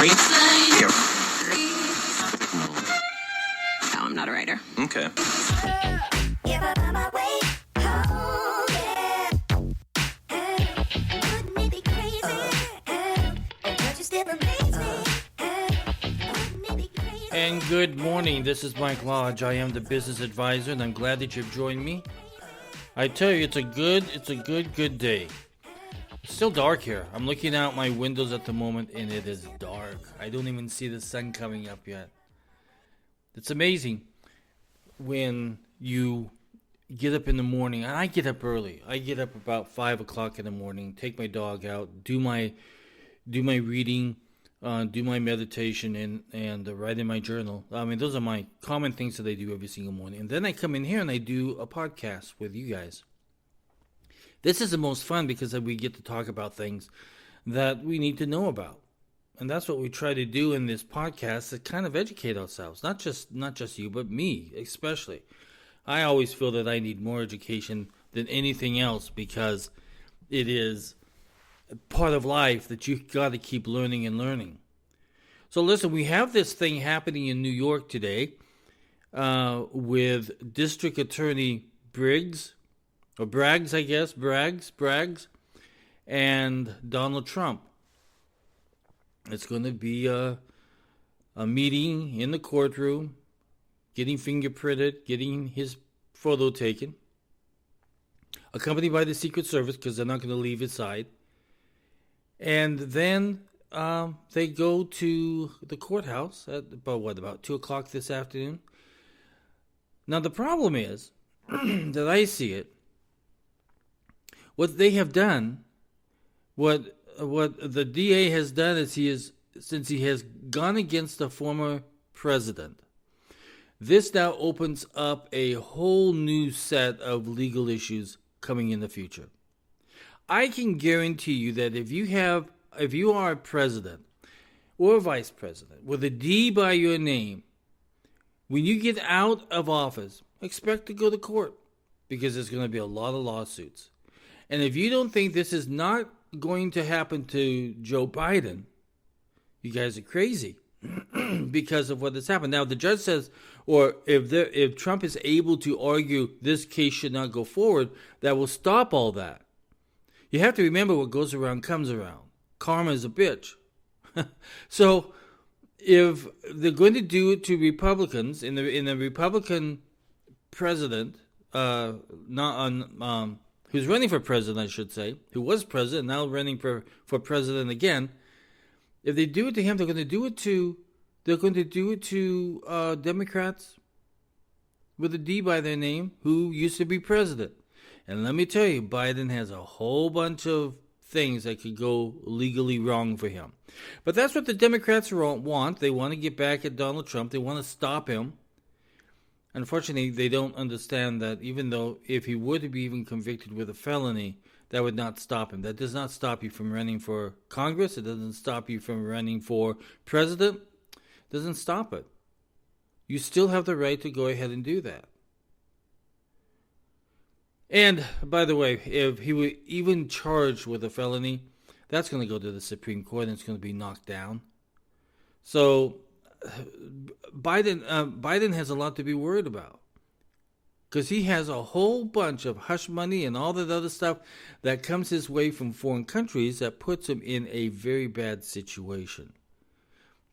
Here. No, I'm not a writer. Okay. And good morning. This is Mike Lodge. I am the business advisor, and I'm glad that you've joined me. I tell you, it's a good day. It's still dark here. I'm looking out my windows at the moment, and it is dark. I don't even see the sun coming up yet. It's amazing when you get up in the morning. And I get up early. I get up about 5 o'clock in the morning, take my dog out, do my reading, do my meditation, and write in my journal. I mean, those are my common things that I do every single morning. And then I come in here and I do a podcast with you guys. This is the most fun because we get to talk about things that we need to know about. And that's what we try to do in this podcast, to kind of educate ourselves. Not just you, but me especially. I always feel that I need more education than anything else because it is part of life that you've got to keep learning and learning. So listen, we have this thing happening in New York today with District Attorney Briggs, or Braggs, I guess, Braggs, and Donald Trump. It's going to be a meeting in the courtroom, getting fingerprinted, getting his photo taken, accompanied by the Secret Service because they're not going to leave his side. And then they go to the courthouse at about 2 o'clock this afternoon. Now, the problem is that I see it. What they have done, what the DA has done is since he has gone against the former president, this now opens up a whole new set of legal issues coming in the future. I can guarantee you that if you are a president or a vice president with a D by your name, when you get out of office, expect to go to court because there's going to be a lot of lawsuits. And if you don't think this is not going to happen to Joe Biden, you guys are crazy because of what has happened. Now, the judge says, or if Trump is able to argue this case should not go forward, that will stop all that. You have to remember what goes around comes around. Karma is a bitch. So if they're going to do it to Republicans, in the Republican president, who's running for president, I should say, who was president, now running for president again, if they do it to him, they're going to do it to Democrats with a D by their name who used to be president. And let me tell you, Biden has a whole bunch of things that could go legally wrong for him. But that's what the Democrats want. They want to get back at Donald Trump. They want to stop him. Unfortunately, they don't understand that even though if he were to be even convicted with a felony, that would not stop him. That does not stop you from running for Congress. It doesn't stop you from running for president. It doesn't stop it. You still have the right to go ahead and do that. And, by the way, if he were even charged with a felony, that's going to go to the Supreme Court and it's going to be knocked down. So Biden has a lot to be worried about because he has a whole bunch of hush money and all that other stuff that comes his way from foreign countries that puts him in a very bad situation.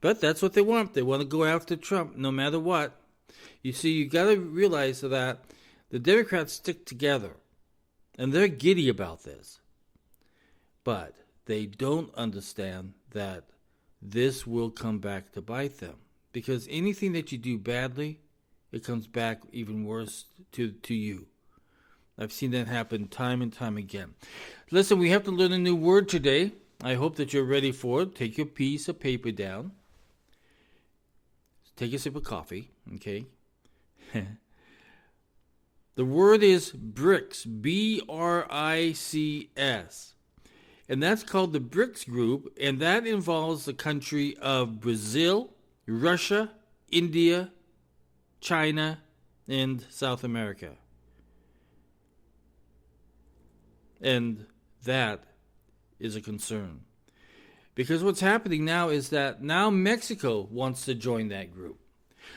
But that's what they want. They want to go after Trump no matter what. You see, you got to realize that the Democrats stick together and they're giddy about this. But they don't understand that this will come back to bite them. Because anything that you do badly, it comes back even worse to you. I've seen that happen time and time again. Listen, we have to learn a new word today. I hope that you're ready for it. Take your piece of paper down. Take a sip of coffee, okay? The word is Brics, B-R-I-C-S. And that's called the Brics Group, and that involves the country of Brazil, Russia, India, China, and South America. And that is a concern. Because what's happening now is that now Mexico wants to join that group.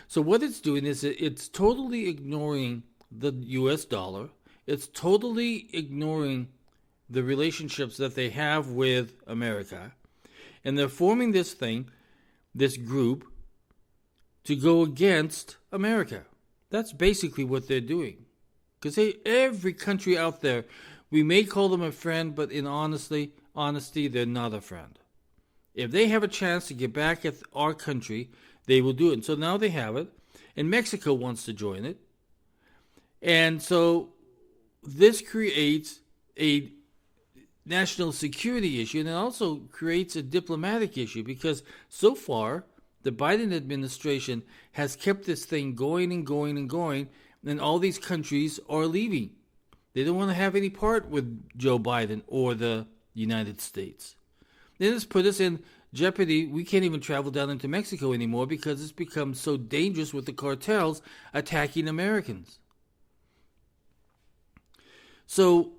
So what it's doing is it's totally ignoring the US dollar. It's totally ignoring the relationships that they have with America. And they're forming this thing, this group, to go against America. That's basically what they're doing. Because every country out there, we may call them a friend, but in honesty, they're not a friend. If they have a chance to get back at our country, they will do it. And so now they have it, and Mexico wants to join it. And so this creates a national security issue, and it also creates a diplomatic issue, because so far, the Biden administration has kept this thing going and going and going, and all these countries are leaving. They don't want to have any part with Joe Biden or the United States. Then it's put us in jeopardy. We can't even travel down into Mexico anymore because it's become so dangerous with the cartels attacking Americans. So,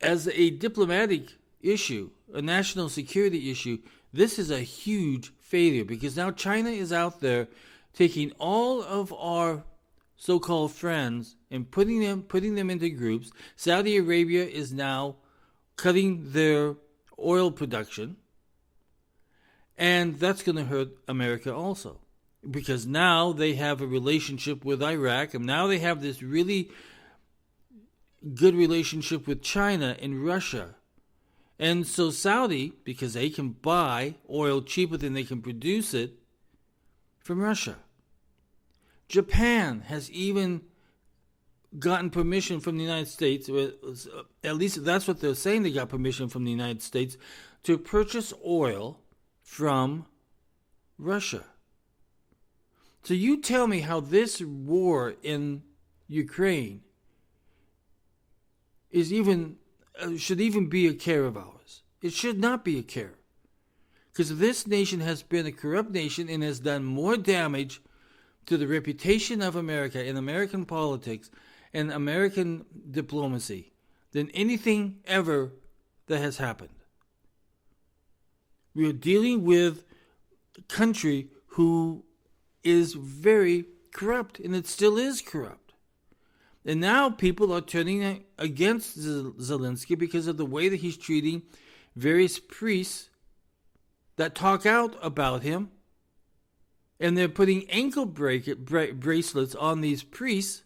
as a diplomatic issue, a national security issue, this is a huge failure, because now China is out there taking all of our so-called friends and putting them into groups. Saudi Arabia is now cutting their oil production, and that's going to hurt America also, because now they have a relationship with Iraq, and now they have this really good relationship with China and Russia. And so Saudi, because they can buy oil cheaper than they can produce it from Russia. Japan has even gotten permission from the United States, or at least that's what they're saying, they got permission from the United States to purchase oil from Russia. So you tell me how this war in Ukraine is should even be a care of ours. It should not be a care. Because this nation has been a corrupt nation and has done more damage to the reputation of America and American politics and American diplomacy than anything ever that has happened. We are dealing with a country who is very corrupt, and it still is corrupt. And now people are turning against Zelensky because of the way that he's treating various priests that talk out about him. And they're putting ankle bracelets on these priests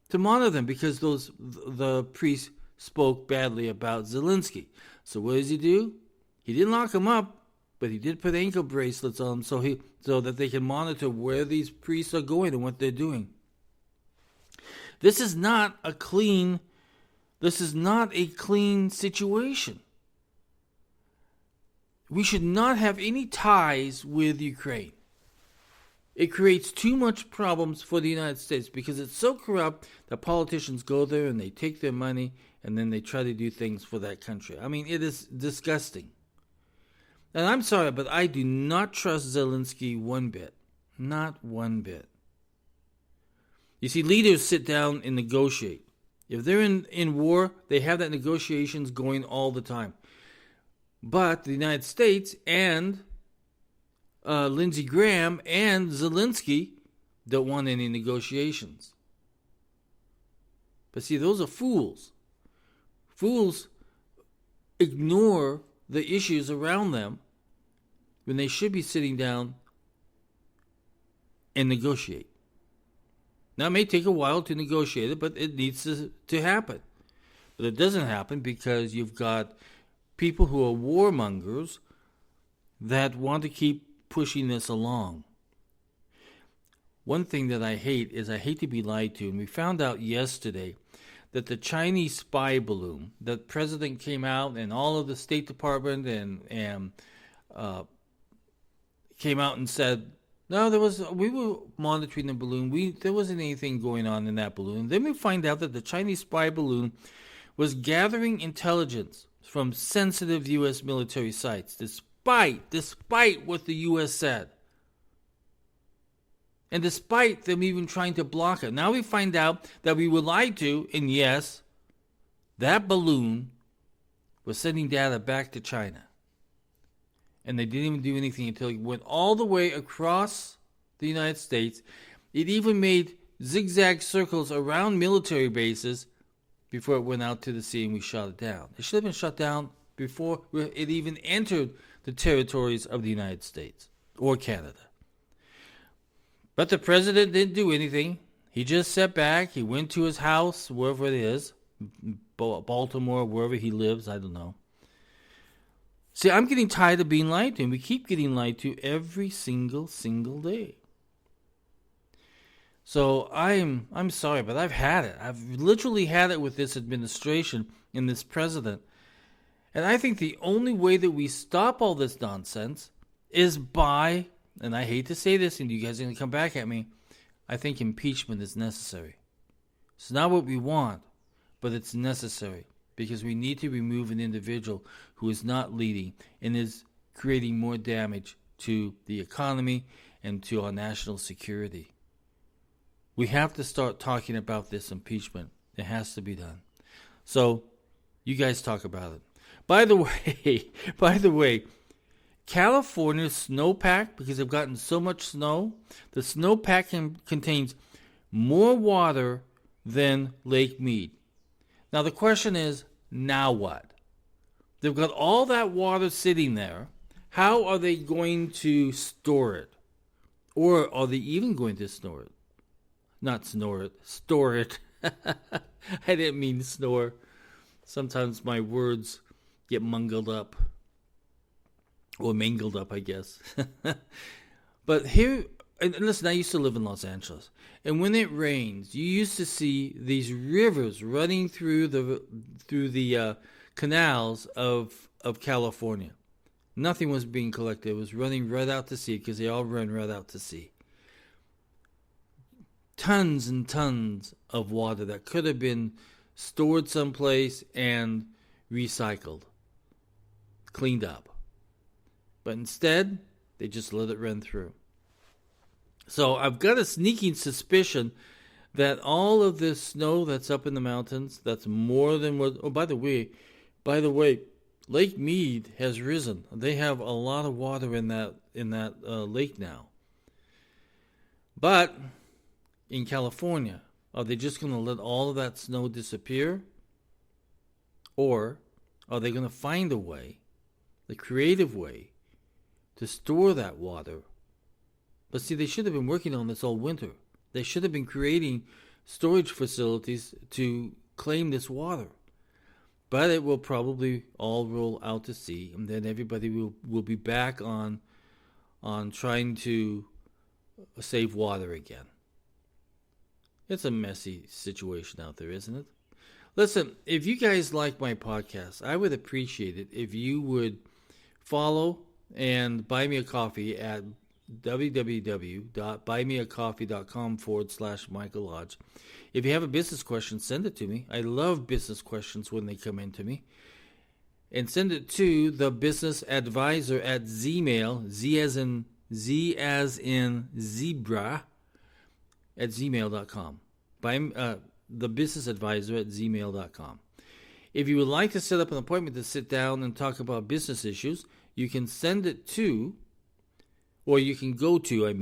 to monitor them, because the priests spoke badly about Zelensky. So what does he do? He didn't lock him up, but he did put ankle bracelets on them so that they can monitor where these priests are going and what they're doing. This is not a clean situation. We should not have any ties with Ukraine. It creates too much problems for the United States because it's so corrupt that politicians go there and they take their money and then they try to do things for that country. I mean, it is disgusting. And I'm sorry, but I do not trust Zelensky one bit. Not one bit. You see, leaders sit down and negotiate. If they're in war, they have that negotiations going all the time. But the United States and Lindsey Graham and Zelensky don't want any negotiations. But see, those are fools. Fools ignore the issues around them when they should be sitting down and negotiate. Now, it may take a while to negotiate it, but it needs to happen. But it doesn't happen because you've got people who are warmongers that want to keep pushing this along. One thing that I hate is I hate to be lied to. And we found out yesterday that the Chinese spy balloon, the president came out and all of the State Department and came out and said, no, we were monitoring the balloon. There wasn't anything going on in that balloon. Then we find out that the Chinese spy balloon was gathering intelligence from sensitive U.S. military sites, despite what the U.S. said. And despite them even trying to block it. Now we find out that we were lied to, and yes, that balloon was sending data back to China. And they didn't even do anything until it went all the way across the United States. It even made zigzag circles around military bases before it went out to the sea and we shot it down. It should have been shut down before it even entered the territories of the United States or Canada. But the president didn't do anything. He just sat back. He went to his house, wherever it is, Baltimore, wherever he lives, I don't know. See, I'm getting tired of being lied to, and we keep getting lied to every single day. So I'm sorry, but I've had it. I've literally had it with this administration and this president. And I think the only way that we stop all this nonsense is by, and I hate to say this, and you guys are going to come back at me, I think impeachment is necessary. It's not what we want, but it's necessary because we need to remove an individual who is not leading and is creating more damage to the economy and to our national security. We have to start talking about this impeachment. It has to be done. So, you guys talk about it. By the way, California's snowpack, because they've gotten so much snow, the snowpack contains more water than Lake Mead. Now the question is, now what? They've got all that water sitting there. How are they going to store it? Or are they even going to store it? Not snore it, store it. I didn't mean snore. Sometimes my words get mungled up. Or mangled up, I guess. But here, and listen, I used to live in Los Angeles. And when it rains, you used to see these rivers running through the canals of California. Nothing was being collected. It was running right out to sea because they all run right out to sea. Tons and tons of water that could have been stored someplace and recycled, cleaned up. But instead, they just let it run through. So I've got a sneaking suspicion that all of this snow that's up in the mountains, that's more than what... Oh, by the way, Lake Mead has risen. They have a lot of water in that lake now. But in California, are they just going to let all of that snow disappear? Or are they going to find a way, the creative way, to store that water? But see, they should have been working on this all winter. They should have been creating storage facilities to claim this water. But it will probably all roll out to sea, and then everybody will be back on trying to save water again. It's a messy situation out there, isn't it? Listen, if you guys like my podcast, I would appreciate it if you would follow and buy me a coffee at www.buymeacoffee.com/Michael Lodge. If you have a business question, send it to me. I love business questions when they come in to me. And send it to thebusinessadvisor at Gmail, Z as in zebra, at gmail.com. Thebusinessadvisor at gmail.com. If you would like to set up an appointment to sit down and talk about business issues, you can send it to, or you can go to,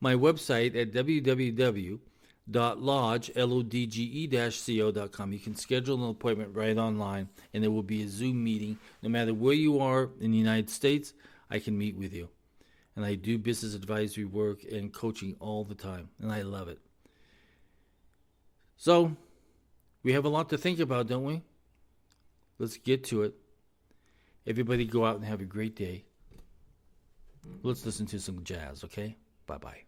my website at www.lodge.co.com. You can schedule an appointment right online, and there will be a Zoom meeting. No matter where you are in the United States, I can meet with you. And I do business advisory work and coaching all the time, and I love it. So, we have a lot to think about, don't we? Let's get to it. Everybody go out and have a great day. Let's listen to some jazz, okay? Bye-bye.